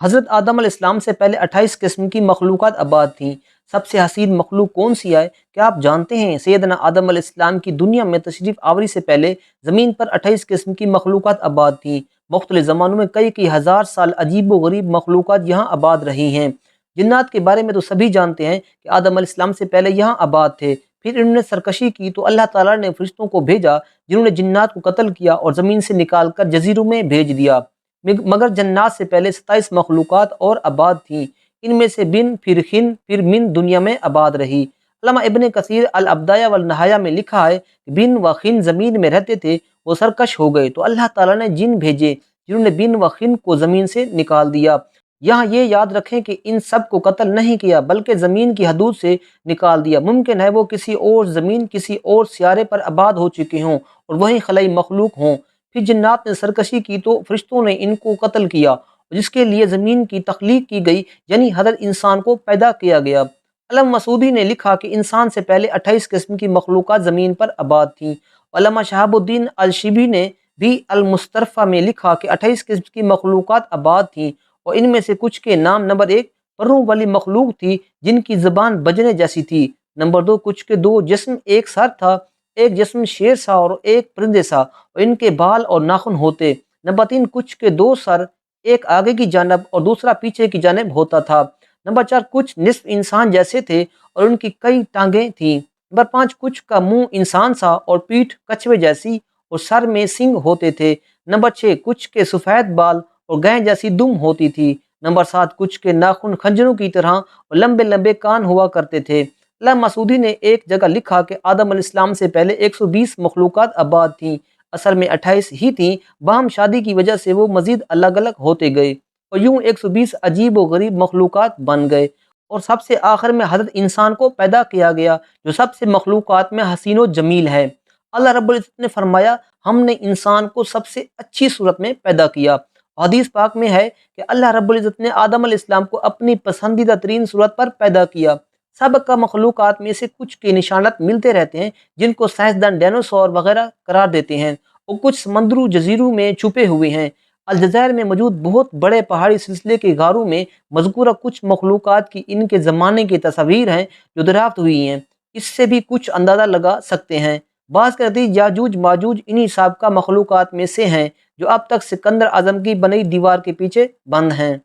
حضرت آدم علیہ السلام سے پہلے 28 قسم کی مخلوقات آباد تھیں۔ سب سے حسین مخلوق کون سی ہے؟ کیا آپ جانتے ہیں سیدنا آدم علیہ السلام کی دنیا میں تشریف آوری سے پہلے زمین پر 28 قسم کی مخلوقات آباد تھیں۔ مختلف زمانوں میں کئی ہزار سال عجیب و غریب مخلوقات یہاں آباد رہی ہیں۔ جنات کے بارے میں تو سبھی جانتے ہیں کہ آدم علیہ السلام سے پہلے یہاں آباد تھے، پھر انہوں نے سرکشی کی تو اللہ تعالیٰ نے فرشتوں کو بھیجا جنہوں نے جنات کو قتل کیا اور زمین سے نکال کر جزیروں میں بھیج دیا۔ مگر جنات سے پہلے 27 مخلوقات اور آباد تھیں، ان میں سے بن پھر خن پھر من دنیا میں آباد رہی۔ علامہ ابن کثیر الابدایہ والنہایہ میں لکھا ہے کہ بن و خن زمین میں رہتے تھے، وہ سرکش ہو گئے تو اللہ تعالیٰ نے جن بھیجے جنہوں نے بن و خن کو زمین سے نکال دیا۔ یہاں یہ یاد رکھیں کہ ان سب کو قتل نہیں کیا بلکہ زمین کی حدود سے نکال دیا۔ ممکن ہے وہ کسی اور زمین کسی اور سیارے پر آباد ہو چکے ہوں اور وہیں خلائی مخلوق ہوں۔ پھر جنات نے سرکشی کی تو فرشتوں نے ان کو قتل کیا، جس کے لیے زمین کی تخلیق کی گئی، یعنی حضرت انسان کو پیدا کیا گیا۔ علامہ مسعودی نے لکھا کہ انسان سے پہلے 28 قسم کی مخلوقات زمین پر آباد تھیں۔ علامہ شہاب الدین الشیبی نے بھی المسترفہ میں لکھا کہ 28 قسم کی مخلوقات آباد تھیں اور ان میں سے کچھ کے نام: نمبر 1 پروں والی مخلوق تھی جن کی زبان بجنے جیسی تھی۔ نمبر 2 کچھ کے دو جسم، ایک سر تھا، ایک جسم شیر سا اور ایک پرندے سا، اور ان کے بال اور ناخن ہوتے۔ نمبر 3 کچھ کے دو سر، ایک آگے کی جانب اور دوسرا پیچھے کی جانب ہوتا تھا۔ نمبر 4 کچھ نصف انسان جیسے تھے اور ان کی کئی ٹانگیں تھیں۔ نمبر 5 کچھ کا منہ انسان سا اور پیٹھ کچھوے جیسی اور سر میں سنگ ہوتے تھے۔ نمبر 6 کچھ کے سفید بال اور گائے جیسی دم ہوتی تھی۔ نمبر 7 کچھ کے ناخن خنجروں کی طرح اور لمبے لمبے کان ہوا کرتے تھے۔ علامہ مسعودی نے ایک جگہ لکھا کہ آدم علیہ السلام سے پہلے 120 مخلوقات آباد تھیں، اصل میں 28 ہی تھیں، باہم شادی کی وجہ سے وہ مزید الگ الگ ہوتے گئے اور یوں 120 عجیب و غریب مخلوقات بن گئے، اور سب سے آخر میں حضرت انسان کو پیدا کیا گیا جو سب سے مخلوقات میں حسین و جمیل ہے۔ اللہ رب العزت نے فرمایا، ہم نے انسان کو سب سے اچھی صورت میں پیدا کیا۔ حدیث پاک میں ہے کہ اللہ رب العزت نے آدم علیہ السلام کو اپنی پسندیدہ ترین صورت پر پیدا کیا۔ سابقہ مخلوقات میں سے کچھ کے نشانات ملتے رہتے ہیں جن کو سائنسدان ڈینوسور وغیرہ قرار دیتے ہیں، اور کچھ سمندروں جزیروں میں چھپے ہوئے ہیں۔ الجزائر میں موجود بہت بڑے پہاڑی سلسلے کے غاروں میں مذکورہ کچھ مخلوقات کی ان کے زمانے کی تصاویر ہیں جو دریافت ہوئی ہیں، اس سے بھی کچھ اندازہ لگا سکتے ہیں۔ بعض کہتے ہیں یاجوج ماجوج انہی سابقہ مخلوقات میں سے ہیں جو اب تک سکندر اعظم کی بنی دیوار کے پیچھے بند ہیں۔